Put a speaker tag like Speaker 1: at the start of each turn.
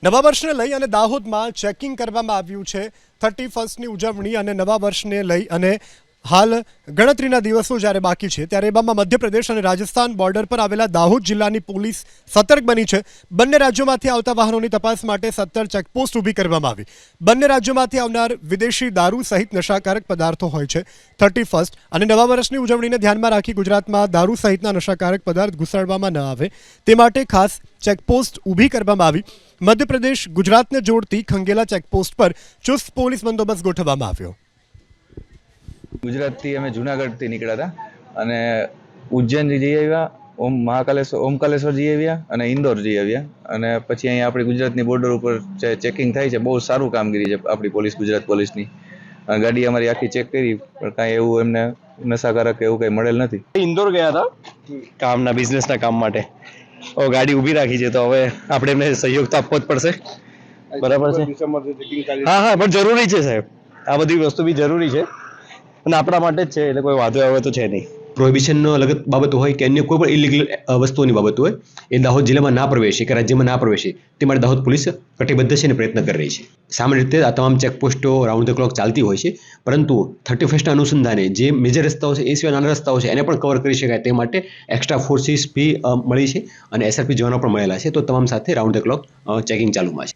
Speaker 1: નવા વર્ષને લઈ અને દાહોદમાં ચેકિંગ કરવામાં આવ્યું છે। 31મી ઉજવણી અને નવા વર્ષને લઈ અને હાલ ગણતરીના દિવસો જ્યારે બાકી છે ત્યારે એવામાં મધ્યપ્રદેશ અને રાજસ્થાન બોર્ડર પર આવેલા દાહોદ જિલ્લાની પોલીસ સતર્ક બની છે। બંને રાજ્યોમાંથી આવતા વાહનોની તપાસ માટે 17 ચેકપોસ્ટ ઊભી કરવામાં આવી। બંને રાજ્યોમાંથી આવનાર વિદેશી દારૂ સહિત નશાકારક પદાર્થો હોય છે। 31st અને નવા વર્ષની ઉજવણીને ધ્યાનમાં રાખી ગુજરાતમાં દારૂ સહિતના નશાકારક પદાર્થ ઘુસાડવામાં ન આવે તે માટે ખાસ ચેકપોસ્ટ ઊભી કરવામાં આવી। મધ્યપ્રદેશ ગુજરાતને જોડતી ખંગેલા ચેકપોસ્ટ પર ચુસ્ત પોલીસ બંદોબસ્ત ગોઠવવામાં આવ્યો।
Speaker 2: ગુજરાતથી અમે જુનાગઢથી નીકળ્યા હતા અને ઉજ્જૈન જઈ આવ્યા, ઓમકાલેશ્વર જઈ આવ્યા અને ઇન્દોર જઈ આવ્યા અને પછી અહીંયા આપણી ગુજરાતની બોર્ડર ઉપર ચેકિંગ થાય છે। બહુ સારું કામગીરી છે આપણી પોલીસ, ગુજરાત પોલીસની। ગાડી અમારી આખી ચેક કરી પણ કાંઈ એવું એમને નશાકારક એવું કંઈ મળેલ નથી।
Speaker 3: ઇન્દોર ગયા હતા કામના, બિઝનેસના કામ માટે। ગાડી ઊભી રાખી છે તો હવે આપણે એમને સહયોગ તો આપવો જ પડશે, બરાબર છે? હા, પણ જરૂરી છે સાહેબ, આ બધી વસ્તુ બી જરૂરી છે અને આપણા માટે જ છે, એટલે કોઈ વાંધો આવે તો છે નહીં।
Speaker 4: પ્રોહિબિશનનો અલગ બાબત હોય કે અન્ય કોઈ પણ ઇલીગલ વસ્તુઓની બાબત હોય, એ દાહોદ જિલ્લામાં ના પ્રવેશે કે રાજ્યમાં ના પ્રવેશે તે માટે દાહોદ પોલીસ કટિબદ્ધ છે અને પ્રયત્ન કરી રહી છે। સામાન્ય રીતે આ તમામ ચેકપોસ્ટો રાઉન્ડ ધ ક્લોક ચાલતી હોય છે, પરંતુ 31ના અનુસંધાને જે મેજર રસ્તાઓ છે એ સિવાય નાના રસ્તાઓ છે એને પણ કવર કરી શકાય તે માટે એક્સ્ટ્રા ફોર્સિસ બી મળી છે અને SRP જવાનો પણ મળેલા છે। તો તમામ સાથે રાઉન્ડ ધ ક્લોક ચેકિંગ ચાલુમાં છે।